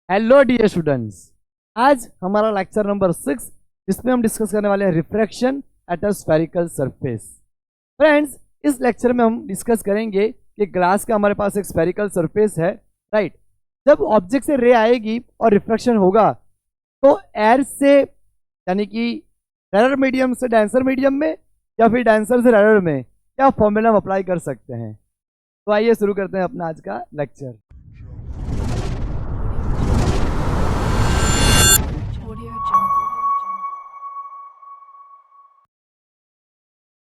Hello dear students, आज हमारा lecture number 6 जिसमें हम डिस्कस करने वाले हैं refraction at a spherical surface. Friends, इस लेक्चर में हम डिस्कस करेंगे कि ग्लास का हमारे पास एक स्फेरिकल सरफेस है, राइट। जब ऑब्जेक्ट से रे आएगी और रिफ्रैक्शन होगा तो एयर से यानी कि रेयर मीडियम से डेंसर मीडियम में या फिर डेंसर से रेयर में क्या फॉर्मूला हम अप्लाई कर सकते हैं। तो आइए शुरू करते हैं अपना आज का लेक्चर।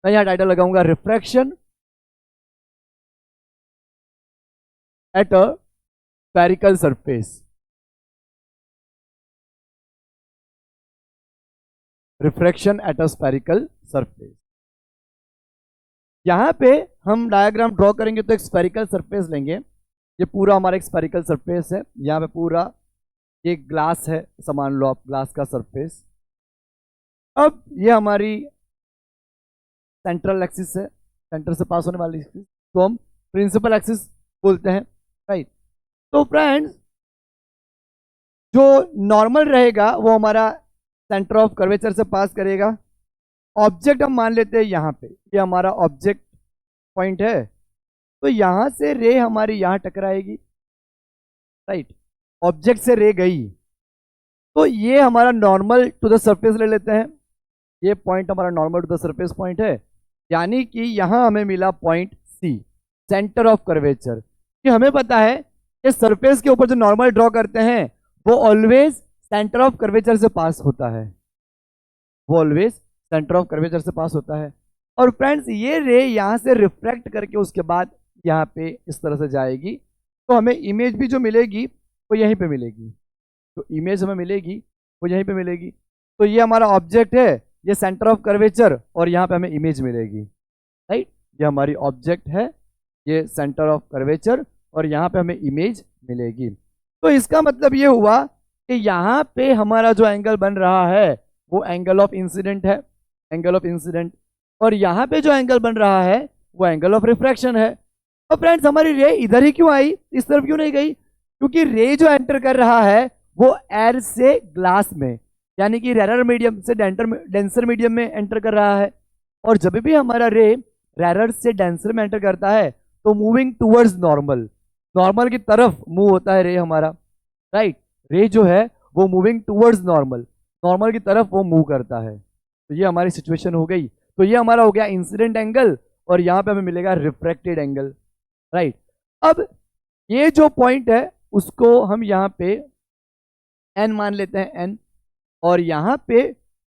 मैं यहाँ टाइटल लगाऊंगा refraction at a spherical surface. Refraction at a spherical surface. यहाँ पे हम डायग्राम ड्रॉ करेंगे तो एक स्फेरिकल सरफेस लेंगे। ये पूरा हमारा एक स्फेरिकल सरफेस है। यहाँ पे पूरा ये ग्लास है, समान लो आप ग्लास का सरफेस। अब ये हमारी सेंट्रल एक्सिस है, सेंटर से पास होने वाली एक्सिस तो हम प्रिंसिपल एक्सिस बोलते हैं, राइट। तो फ्रेंड्स, जो नॉर्मल रहेगा वो हमारा सेंटर ऑफ कर्वेचर से पास करेगा। ऑब्जेक्ट हम मान लेते हैं यहाँ पे, ये हमारा ऑब्जेक्ट पॉइंट है, तो यहाँ से रे हमारी यहाँ टकराएगी, राइट। ऑब्जेक्ट से रे गई तो ये हमारा नॉर्मल टू द सरफेस ले लेते हैं। ये पॉइंट हमारा normal to the surface point है, यानी कि यहाँ हमें मिला point C, centre of curvature. कि हमें पता है कि सरफेस के ऊपर जो नॉर्मल ड्रॉ करते हैं वो ऑलवेज सेंटर ऑफ कर्वेचर से पास होता है, वो ऑलवेज सेंटर ऑफ कर्वेचर से पास होता है। और फ्रेंड्स, ये रे यहाँ से रिफ्रैक्ट करके उसके बाद यहाँ पे इस तरह से जाएगी, तो हमें इमेज भी जो मिलेगी वो यहीं पे मिलेगी। तो इमेज हमें मिलेगी वो यहीं पे मिलेगी। तो ये हमारा ऑब्जेक्ट है, ये सेंटर ऑफ कर्वेचर, और यहाँ पे हमें इमेज मिलेगी, राइट। ये हमारी ऑब्जेक्ट है, ये सेंटर ऑफ कर्वेचर, और यहाँ पे हमें इमेज मिलेगी। तो इसका मतलब ये हुआ कि यहाँ पे हमारा जो एंगल बन रहा है वो एंगल ऑफ इंसिडेंट है, एंगल ऑफ इंसिडेंट। और यहाँ पे जो एंगल बन रहा है वो एंगल ऑफ रिफ्रैक्शन है। और फ्रेंड्स, हमारी रे इधर ही क्यों आई, इस तरफ क्यों नहीं गई? क्योंकि रे जो एंटर कर रहा है वो एयर से ग्लास में, यानी कि रेरर मीडियम से डेंसर मीडियम में एंटर कर रहा है। और जब भी हमारा रे रेरर से डेंसर में एंटर करता है तो मूविंग टूवर्ड्स नॉर्मल, नॉर्मल की तरफ मूव होता है रे हमारा, राइट। रे जो है वो मूविंग टूवर्ड्स नॉर्मल, नॉर्मल की तरफ वो मूव करता है। तो ये हमारी सिचुएशन हो गई। तो ये हमारा हो गया इंसिडेंट एंगल, और यहाँ पे हमें मिलेगा रिफ्रैक्टेड एंगल, राइट। अब ये जो पॉइंट है उसको हम यहाँ पे एन मान लेते हैं, एन। और यहाँ पे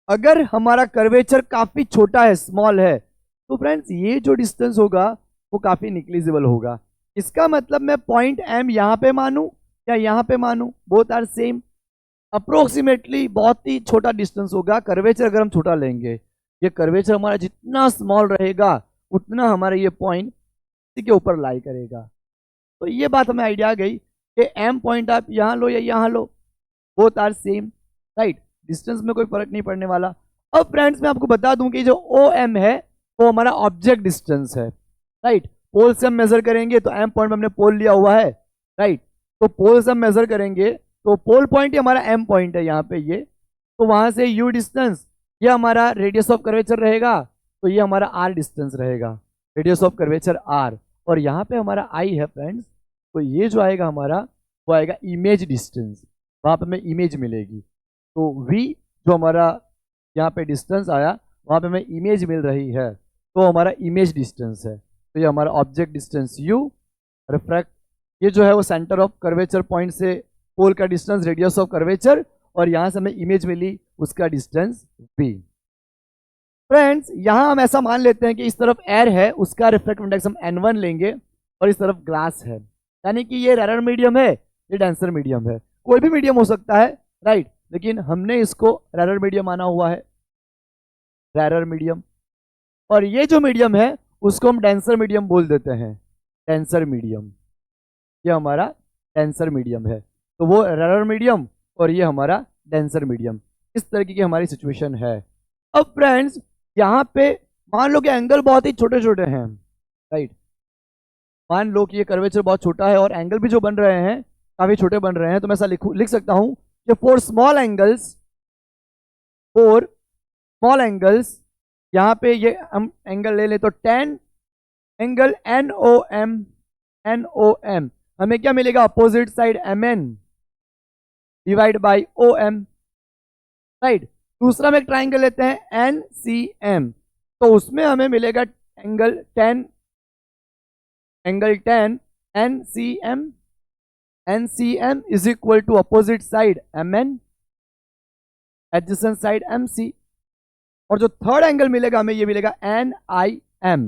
अगर हमारा कर्वेचर काफी छोटा है, स्मॉल है, तो फ्रेंड्स ये जो डिस्टेंस होगा वो काफी निग्लिजिबल होगा। इसका मतलब मैं पॉइंट एम यहाँ पे मानूं या यहाँ पे मानूं, बोथ आर सेम। अप्रोक्सीमेटली बहुत ही छोटा डिस्टेंस होगा कर्वेचर अगर हम छोटा लेंगे। ये कर्वेचर हमारा जितना स्मॉल रहेगा उतना हमारा ये पॉइंट इसी के ऊपर लाई करेगा। तो ये बात हमें आइडिया आ गई कि एम पॉइंट आप यहाँ लो या यहाँ लो, both are same, right. Distance में कोई फर्क नहीं पड़ने वाला। अब फ्रेंड्स, मैं आपको बता दूं कि जो ओ एम है वो हमारा ऑब्जेक्ट डिस्टेंस है, राइट। पोल से हम मेजर करेंगे तो एम पॉइंट में हमने पोल लिया हुआ है, राइट। तो पोल से हम मेजर करेंगे तो पोल पॉइंट ही हमारा एम पॉइंट है यहाँ पे ये। तो वहां से यू डिस्टेंस, ये हमारा रेडियस ऑफ कर्वेचर रहेगा, तो ये हमारा आर डिस्टेंस रहेगा, रेडियस ऑफ कर्वेचर आर। और यहाँ पे हमारा आई है फ्रेंड्स, तो ये जो आएगा हमारा वो आएगा इमेज डिस्टेंस, वहां पे हमें इमेज मिलेगी। तो v जो हमारा यहाँ पे डिस्टेंस आया वहाँ पे हमें इमेज मिल रही है, तो हमारा इमेज डिस्टेंस है। तो ये हमारा ऑब्जेक्ट डिस्टेंस u, रिफ्रैक्ट ये जो है वो सेंटर ऑफ कर्वेचर पॉइंट से पोल का डिस्टेंस, रेडियस ऑफ कर्वेचर, और यहाँ से हमें इमेज मिली उसका डिस्टेंस v। फ्रेंड्स, यहाँ हम ऐसा मान लेते हैं कि इस तरफ एयर है, उसका रिफ्रैक्टिव इंडेक्स हम n1 लेंगे, और इस तरफ ग्लास है, यानी कि ये रेरर मीडियम है, ये डेंसर मीडियम है। कोई भी मीडियम हो सकता है, राइट, लेकिन हमने इसको रेरर मीडियम माना हुआ है, रेरर मीडियम। और ये जो मीडियम है उसको हम डेंसर मीडियम बोल देते हैं, डेंसर मीडियम। ये हमारा डेंसर मीडियम है, तो वो रेरर मीडियम और ये हमारा डेंसर मीडियम। इस तरीके की हमारी सिचुएशन है। अब फ्रेंड्स, यहाँ पे मान लो कि एंगल बहुत ही छोटे छोटे हैं, राइट। मान लो कि ये कर्वेचर बहुत छोटा है और एंगल भी जो बन रहे हैं काफी छोटे बन रहे हैं, तो मैं ऐसा लिख सकता हूं कि फोर स्मॉल एंगल्स, यहां पे ये हम एंगल ले ले तो 10 एंगल NOM, हमें क्या मिलेगा, opposite side MN divide by OM, right. दूसरा हम एक ट्राइंगल लेते हैं NCM, तो उसमें हमें मिलेगा angle 10 NCM is equal to opposite side MN adjacent side MC, और जो थर्ड एंगल मिलेगा हमें ये मिलेगा NIM।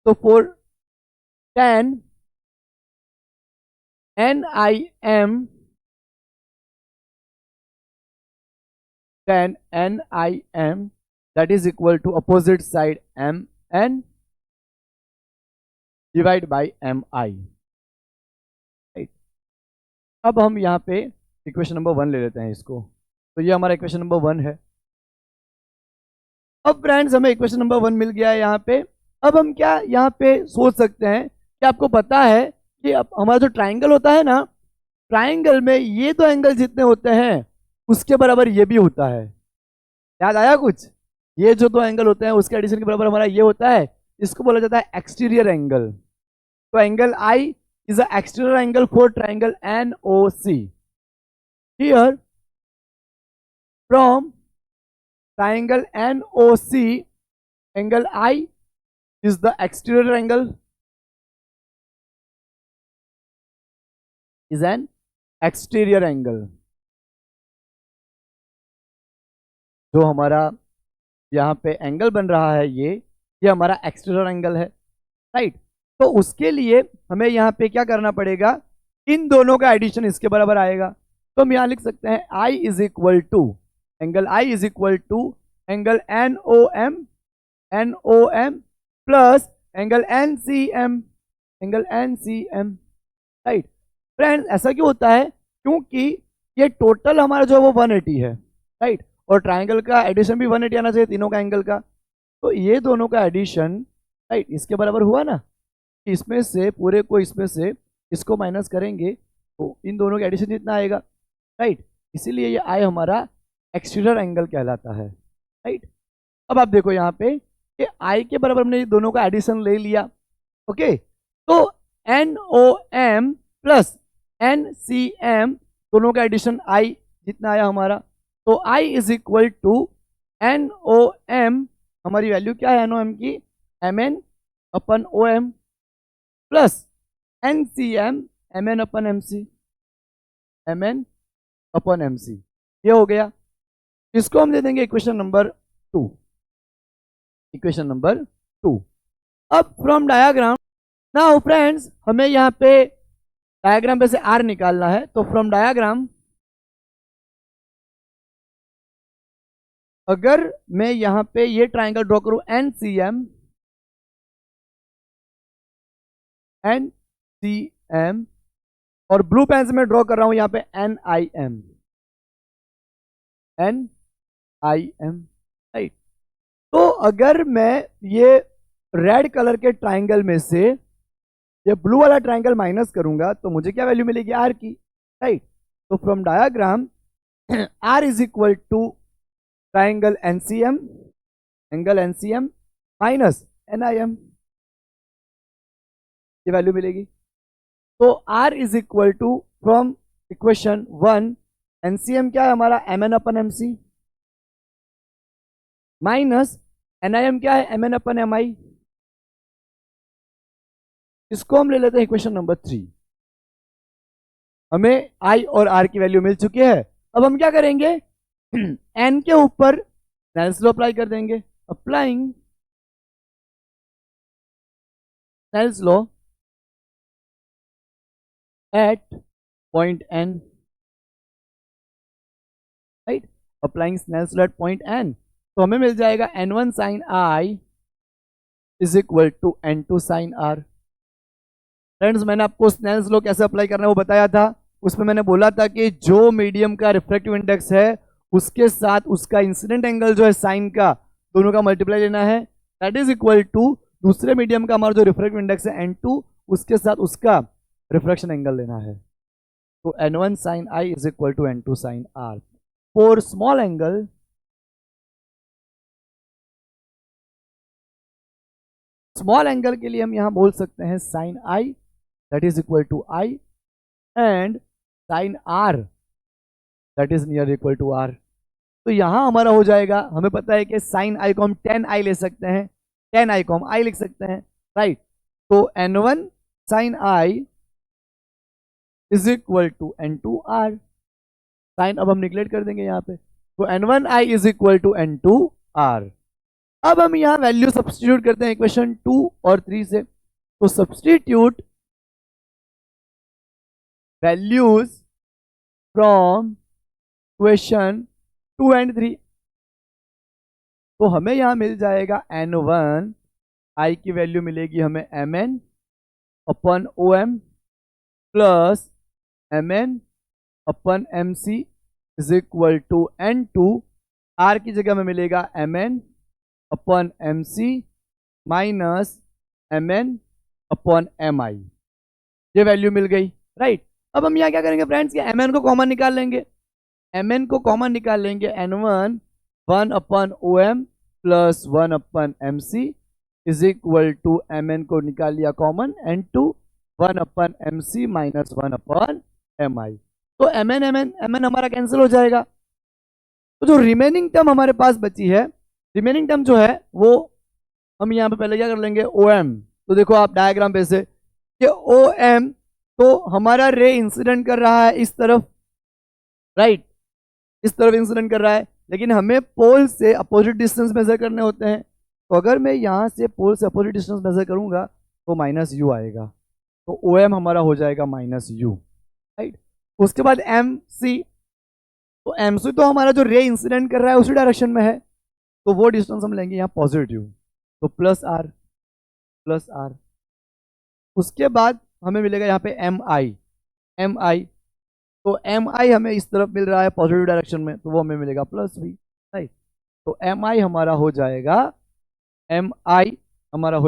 तो for 10 NIM that is equal to opposite side MN divide by MI, right. अब हम यहाँ पे इक्वेशन नंबर 1 ले लेते हैं इसको, तो ये हमारा इक्वेशन नंबर 1 है। अब फ्रेंड्स हमें इक्वेशन नंबर 1 मिल गया है यहाँ पे। अब हम क्या यहाँ पे सोच सकते हैं कि आपको पता है कि अब हमारा जो ट्राइंगल होता है ना, ट्राइंगल में ये तो एंगल जितने होते हैं उसके बराबर ये भी होता है। याद आया कुछ? ये जो दो एंगल होते हैं उसके एडिशन के बराबर हमारा ये होता है, इसको बोला जाता है एक्सटीरियर एंगल। तो angle I is a exterior angle for triangle NOC। Here from triangle NOC angle I is the exterior angle, is an exterior angle। जो हमारा यहाँ पे एंगल बन रहा है ये हमारा एक्सटीरियर एंगल है, राइट। तो उसके लिए हमें यहाँ पे क्या करना पड़ेगा, इन दोनों का एडिशन इसके बराबर आएगा। तो हम यहाँ लिख सकते हैं I is equal to angle angle NOM plus angle NCM, right. Friends ऐसा क्यों होता है, क्योंकि ये टोटल हमारा जो है वो 180 है, राइट, और ट्राइंगल का एडिशन भी 180 आना चाहिए तीनों का एंगल का। तो ये दोनों का एडिशन, राइट, इसके बराबर हुआ ना, इसमें से पूरे को इसमें से इसको माइनस करेंगे तो इन दोनों का एडिशन जितना आएगा, राइट। इसीलिए ये आई हमारा एक्सटीरियर एंगल कहलाता है, राइट। अब आप देखो यहाँ पे कि आई के बराबर हमने ये दोनों का एडिशन ले लिया, ओके। तो NOM प्लस NCM दोनों का एडिशन आई जितना आया हमारा, तो आई इज इक्वल टू NOM, हमारी वैल्यू क्या है NOM की, MN upon OM plus NCM MN upon MC, ये हो गया। इसको हम दे देंगे इक्वेशन नंबर 2। अब फ्रॉम डायग्राम, नाउ फ्रेंड्स हमें यहाँ पे डायग्राम पे से R निकालना है। तो फ्रॉम डायग्राम अगर मैं यहाँ पे ये ट्राइंगल ड्रॉ करूं NCM और ब्लू पेन से मैं ड्रॉ कर रहा हूं यहाँ पे NIM, राइट। तो अगर मैं ये रेड कलर के ट्राइंगल में से ये ब्लू वाला ट्राइंगल माइनस करूंगा तो मुझे क्या वैल्यू मिलेगी, R की, राइट। तो from diagram R is equal to triangle NCM minus NIM, ये वैल्यू मिलेगी। तो R is equal to from equation 1 NCM क्या है हमारा MN upon MC minus NIM क्या है MN अपन MI। इसको हम ले लेते हैं इक्वेशन नंबर 3। हमें I और R की वैल्यू मिल चुकी है। अब हम क्या करेंगे, N के ऊपर स्नेल्स लॉ अप्लाई कर देंगे। Applying Snell's law at point N, right, applying Snell's law at point N, तो हमें मिल जाएगा N1 sine I is equal to N2 sine R। Friends मैंने आपको स्नेल्स लॉ कैसे अप्लाई करना है वो बताया था। उसमें मैंने बोला था कि जो मीडियम का रिफ्रैक्टिव इंडेक्स है उसके साथ उसका इंसिडेंट एंगल जो है साइन का, दोनों का मल्टीप्लाई लेना है, दैट इज इक्वल टू दूसरे मीडियम का हमारा जो रिफ्रैक्टिव इंडेक्स है N2 उसके साथ उसका रिफ्रैक्शन एंगल लेना है। तो n1 sin I is equal to n2 sin R। For small angle के लिए हम यहां बोल सकते हैं sin I that is equal to I and sin R that is near equal to R। तो यहां हमारा हो जाएगा, हमें पता है कि sin I को हम 10I ले सकते हैं, 10I को हम I लिख सकते हैं, राइट। तो n1 sin I is equal to n2 R। Sine अब हम निगलेक्ट कर देंगे यहाँ पे, तो n1I is equal to n2 R। अब हम यहाँ वैल्यू सब्स्टिट्यूट करते हैं इक्वेशन 2 और 3 से। तो substitute values from equation 2 and 3। तो हमें यहाँ मिल जाएगा n1 I की वैल्यू मिलेगी हमें mn upon om plus mn upon mc is equal to n2 R की जगह में मिलेगा mn upon mc minus mn upon mi। ये वैल्यू मिल गई, राइट। अब हम यहाँ क्या करेंगे फ्रेंड्स कि mn को कॉमन निकाल लेंगे, mn को कॉमन निकाल लेंगे, n1 1 upon om plus 1 upon mc is equal to mn को निकाल लिया common, n2 1 upon mc minus 1 upon mi। तो mn हमारा कैंसिल हो जाएगा। तो जो रिमेनिंग टर्म हमारे पास बची है, रिमेनिंग टर्म जो है वो हम यहाँ पे पहले क्या कर लेंगे OM। तो देखो आप डायग्राम पे से कि OM तो हमारा रे इंसिडेंट कर रहा है इस तरफ, राइट, इस तरफ इंसिडेंट कर रहा है, लेकिन हमें पोल से अपोजिट डिस्टेंस मेजर करने होते हैं। तो अगर मैं यहाँ से पोल से अपोजिट डिस्टेंस मेजर करूंगा तो माइनस यू आएगा, तो OM हमारा हो जाएगा माइनस यू, राइट। उसके बाद MC, तो MC तो हमारा जो रे इंसिडेंट कर रहा है उसी डायरेक्शन में है, तो वो डिस्टेंस हम लेंगे यहाँ पॉजिटिव, तो प्लस R। उसके बाद हमें मिलेगा यहाँ पे MI, तो MI हमें इस तरफ मिल रहा है पॉजिटिव डायरेक्शन में, तो वो हमें मिलेगा प्लस V, राइट। तो MI हमारा हो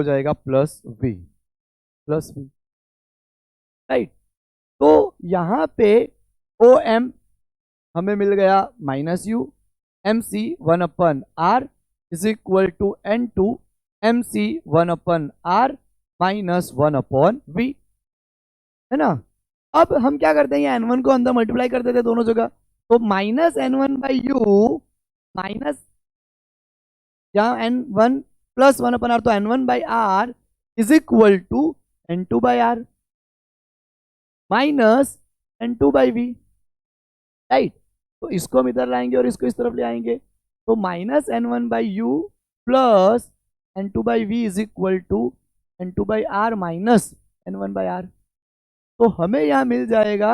जाएगा प्लस V, राइट। तो यहाँ पे OM हमें मिल गया minus U, MC 1 upon R is equal to n2 MC 1 upon R minus 1 upon V, है ना। अब हम क्या करते हैं, n1 को अंदर मल्टीप्लाई कर देते हैं दोनों जगह, तो minus n1 by you minus यहाँ n1 प्लस 1 अपन R, तो n1 by R is equal to n2 by R minus n2 by V, right. तो इसको हम इधर लाएंगे और इसको इस तरफ ले आएंगे, तो minus n1 by U plus n2 by V is equal to n2 by R minus n1 by R। तो हमें यहाँ मिल जाएगा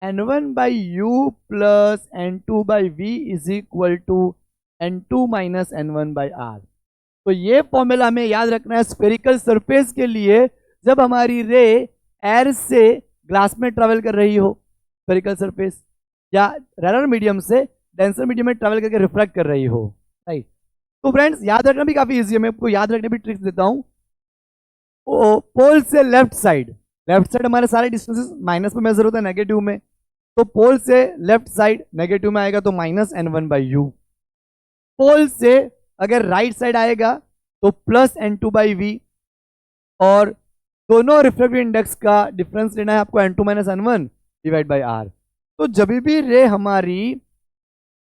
n1 by U plus n2 by V is equal to n2 minus n1 by R। तो ये formula हमें याद रखना है स्फेरिकल सरफेस के लिए, जब हमारी रे एयर से ग्लास में ट्रेवल कर रही हो, स्फेरिकल सरफेस या रेयर मीडियम से डेंसर मीडियम में ट्रेवल करके रिफ्रैक्ट कर रही हो, राइट। तो फ्रेंड्स याद रखना भी काफी इजी है, मैं आपको याद रखने भी ट्रिक्स देता हूं। पोल से लेफ्ट साइड हमारे सारे डिस्टेंसेस माइनस में मेजर होता है, नेगेटिव में, तो पोल से लेफ्ट साइड नेगेटिव में आएगा तो माइनस n1 बाई यू। पोल से अगर राइट साइड आएगा तो प्लस n2 बाई वी, और दोनों रिफ्रैक्टिव इंडेक्स का डिफरेंस लेना है आपको n2 minus n1 divide by R। तो जब भी रे हमारी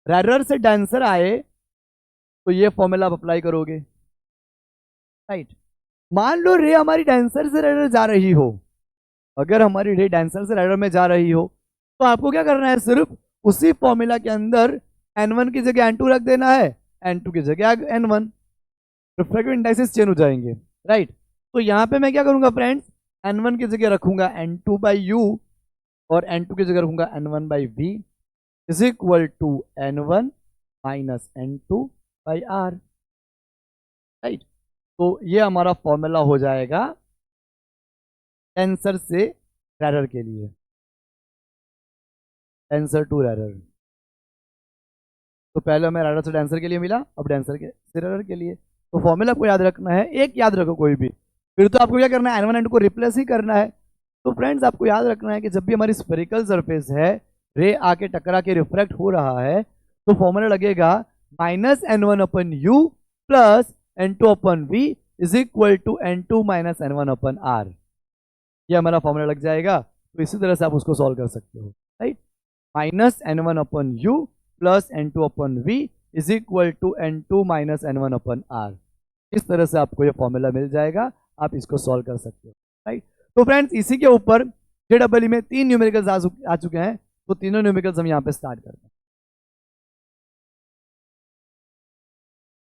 रेयर से डेंसर आए तो ये फॉर्मूला आप अप्लाई करोगे, राइट। मान लो रे हमारी डेंसर से रेयर जा रही हो, अगर हमारी रे डेंसर से रेयर में जा रही हो तो आपको क्या करना है, सिर्फ उसी फॉर्मूला के अंदर n1 की जगह n2 रख देना है, n2 की जगह n1, रिफ्रैक्टिव इंडेक्सेस चेंज हो जाएंगे, राइट। तो यहाँ पे मैं क्या करूंगा फ्रेंड्स, n1 की जगह रखूंगा n2 बाई यू और n2 की जगह रखूंगा n1 by V is equal to n1 minus n2 by R, right. तो ये हमारा फॉर्मूला हो जाएगा टेंसर से रेयर के लिए, टेंसर टू रेयर। तो पहले हमें रेयर से डेंसर के लिए मिला, अब डेंसर के से रेयर के लिए। तो फॉर्मूला आपको याद रखना है, एक याद रखो कोई भी, फिर तो आपको क्या करना है, n1 n2 को रिप्लेस ही करना है। तो फ्रेंड्स आपको याद रखना है कि जब भी हमारी स्फेरिकल सरफेस है, रे आके टकरा के रिफ्लेक्ट हो रहा है, तो फॉर्मूला लगेगा -n1/u plus n2/v is equal to n2 - n1/r। ये हमारा फॉर्मूला लग जाएगा। तो इसी तरह से आप उसको सॉल्व कर सकते हो, right. -n1/u plus n2/v is equal to n2 - n1/r। इस तरह से आपको ये फॉर्मूला मिल जाएगा, आप इसको सॉल्व कर सकते हो, राइट। तो फ्रेंड्स इसी के ऊपर JEE में 3 न्यूमेरिकल्स आ चुके हैं, तो तीनों न्यूमेरिकल्स हम यहाँ पे स्टार्ट करते हैं।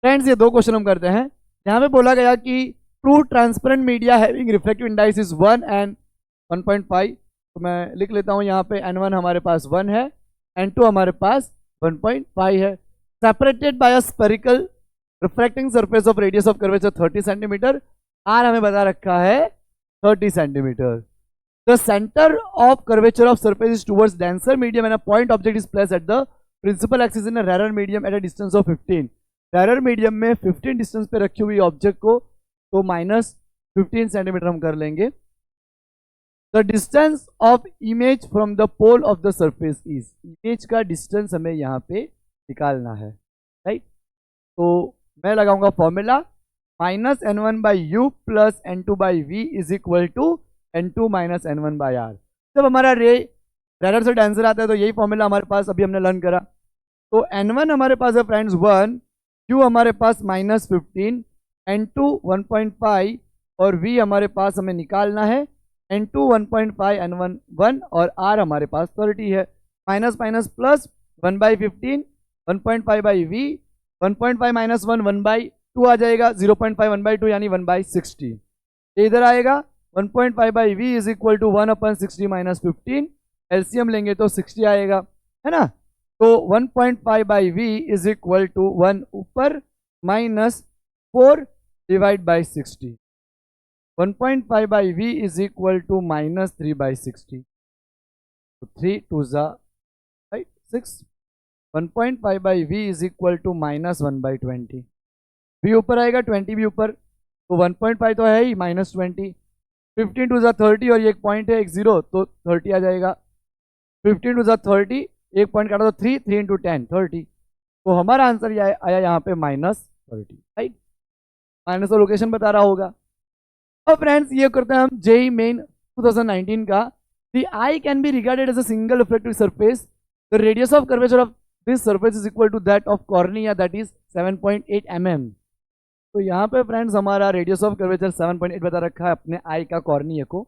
फ्रेंड्स ये 2 क्वेश्चन हम करते हैं। यहाँ पे बोला गया कि true transparent media having reflective indices is 1 and 1.5। तो मैं लिख लेता हूँ यहाँ पे n1 हमारे पास 1 है, n2 हमारे पास 1.5 है। Separated by a spherical reflecting surface of radius of curvature 30 centimetre, R हमें बता रखा है 30 centimetre. The centre of curvature of surface is towards denser medium and a point object is placed at the principal axis in a rare medium at a distance of 15। Rare medium में 15 distance पे रखी हुई object को तो -15 centimetre हम कर लेंगे। The distance of image from the pole of the surface is, image का डिस्टेंस हमें यहाँ पे निकालना है, राइट। तो मैं लगाऊंगा formula -n1/u plus n2/v is equal to n2 - n1/r। जब हमारा रे रेयर से डेंसर आता है तो यही फॉर्मूला हमारे पास अभी हमने लर्न करा। तो n1 हमारे पास है फ्रेंड्स 1, q हमारे पास -15, n2 1.5 और v हमारे पास हमें निकालना है n2 1.5 n1 1 और r हमारे पास 30 है। माइनस माइनस प्लस 1/15 1.5/v 1.5 - 1 1/2 आ जाएगा, 0.5 1/2 यानी 1/60। ये इधर आएगा 1.5/v is equal to 1/60 - 15, LCM लेंगे तो 60 आएगा, है ना। तो 1.5/v इज इक्वल टू 1 ऊपर -4 divide by 60। 1.5/v is equal to -3/60। 3 2 right 6। 1.5/v is equal to -1/20। v ऊपर आएगा, 20 भी ऊपर, तो 1.5 तो है ही, -20। 15 2 30 और ये एक पॉइंट है, एक 0, तो 30 आ जाएगा। 15 2 30, एक पॉइंट काटा तो 3 3 × 10 30। तो हमारा आंसर ये आया यहाँ पे -30, राइट। माइनस तो लोकेशन बता रहा होगा। अब फ्रेंड्स ये करते हैं हम JEE मेन 2019 का। The eye can be regarded as a single reflective surface, the radius of curvature of this surface is equal to that of cornea, that is 7.8 mm। तो यहाँ पे फ्रेंड्स हमारा रेडियस ऑफ कर्वेचर 7.8 बता रखा है अपने आई का कॉर्निया को।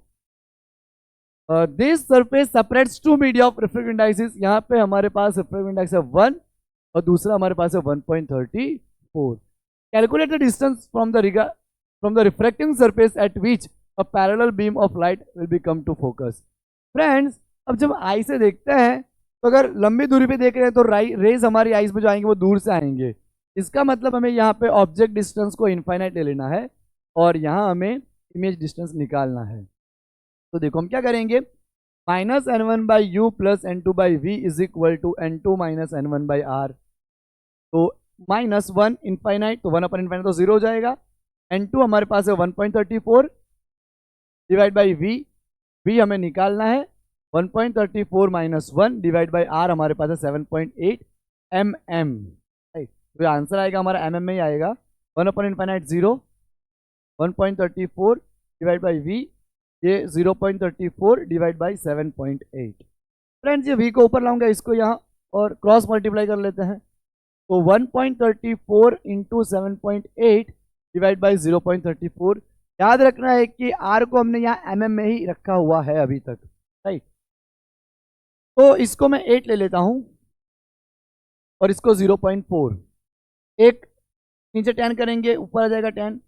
This surface separates two media of reflective indices. यहाँ पे हमारे पास रिफ्लेक्टिव इंडेक्स है 1 और दूसरा हमारे पास है 1.34। Calculate the distance from the reflecting surface at which a parallel beam of light will be come to focus. Friends अब जब आई से देखते हैं तो अगर लंबी दूरी पे देख रहे हैं तो रेज हमारी आईज में जो आएंगे वो दूर से आएंगे। इसका मतलब हमें यहाँ पे ऑब्जेक्ट डिस्टेंस को इनफाइनाइट ले लेना है और यहाँ हमें इमेज डिस्टेंस निकालना है। तो देखो हम क्या करेंगे, -n1/u plus n2/v is equal to n2 - n1/r। तो -1 इनफाइनाइट, तो 1/इनफाइनाइट तो 0 हो जाएगा। n2 हमारे पास है 1.34 डिवाइड बाई v हमें निकालना है 1.34 - 1 डिवाइड बाई r हमारे पास है 7.8 mm, राइट। तो आंसर आएगा हमारा mm में ही आएगा। 1/इनफाइनाइट 0, 1.34 डिवाइड बाई v, ये 0.34 डिवाइड बाई 7.8। फ्रेंड्स ये v को ऊपर लाऊंगा इसको यहाँ और क्रॉस मल्टीप्लाई कर लेते हैं। तो 1.34 इंटू 7.8 डिवाइड बाई 0.34। याद रखना है कि r को हमने यहाँ mm में ही रखा हुआ है अभी तक, राइट। तो इसको मैं 8 ले लेता हूँ और इसको 0.4, एक नीचे 10 करेंगे, ऊपर आ जाएगा 10,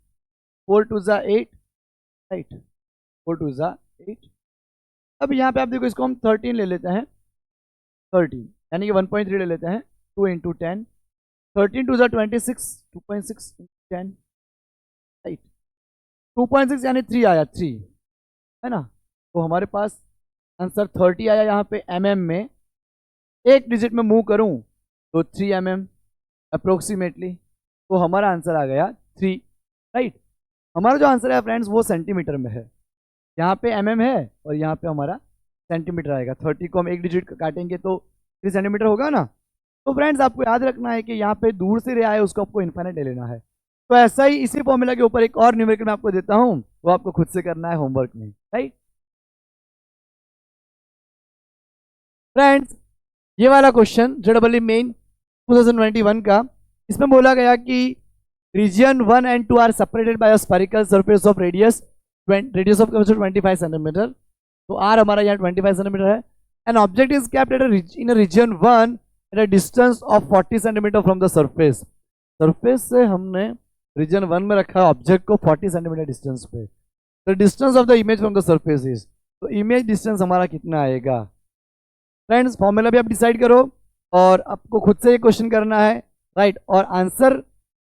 4 2 8, राइट, 4 2 8। अब यहाँ पे आप देखो इसको हम 13 ले लेते हैं, 13 यानी कि 1.3 ले लेते हैं, 2 इंटू 10, 13 2 26, 2.6 10, राइट। 2.6 यानी 3 आया, 3 है ना। तो हमारे पास आंसर 30 आया। यहाँ पे mm में एक डिजिट में मूव करूँ तो 3 mm अप्रोक्सीमेटली, तो हमारा आंसर आ गया 3, राइट। हमारा जो आंसर है फ्रेंड्स वो सेंटीमीटर में है। यहाँ पे mm है और यहाँ पे हमारा सेंटीमीटर आएगा। 30 को हम एक डिजिट काटेंगे तो 3 सेंटीमीटर होगा ना। तो फ्रेंड्स आपको याद रखना है कि यहाँ पे दूर से रे आए उसको आपको इन्फिनिट ले लेना है। तो ऐसा ही इसी फॉर्मूला के ऊपर एक और न्यूमेरिकल मैं आपको देता हूँ, वो आपको खुद से करना है होमवर्क में, राइट फ्रेंड्स। ये वाला क्वेश्चन जेडबल मेन 2021 का, इसमें बोला गया कि region 1 and 2 are separated by a spherical surface of radius of 25 centimetre. तो आर हमारा यहाँ 25 सेंटीमीटर है। An object is kept in a region 1 at a distance of 40 centimetre from the surface. Surface से हमने रीजन 1 में रखा है object को 40 सेंटीमीटर डिस्टेंस पे। The distance of the image from the surface is, तो इमेज डिस्टेंस हमारा कितना आएगा फ्रेंड्स। फॉर्मूला भी आप डिसाइड करो और आपको खुद से ये क्वेश्चन करना है, राइट। और आंसर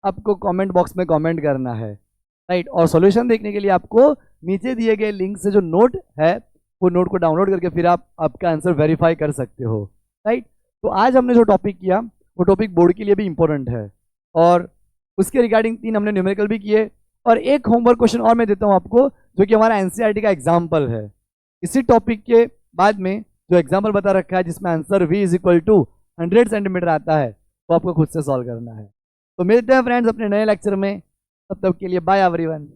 आपको कमेंट बॉक्स में कमेंट करना है, राइट। और सॉल्यूशन देखने के लिए आपको नीचे दिए गए लिंक से जो नोट है वो नोट को डाउनलोड करके फिर आप आपका आंसर वेरीफाई कर सकते हो, राइट। तो आज हमने जो टॉपिक किया वो टॉपिक बोर्ड के लिए भी इंपॉर्टेंट है और उसके रिगार्डिंग 3 हमने न्यूमेरिकल भी किए। और एक होमवर्क क्वेश्चन और मैं देता हूँ आपको जो कि हमारा एनसीईआरटी का एग्जाम्पल है। इसी टॉपिक के बाद में जो एग्जाम्पल बता रखा है जिसमें answer v is equal to 100 centimetre आता है, वो आपको खुद से सॉल्व करना है। तो मिलते हैं फ्रेंड्स अपने नए लेक्चर में, तब तक के लिए बाय एवरीवन।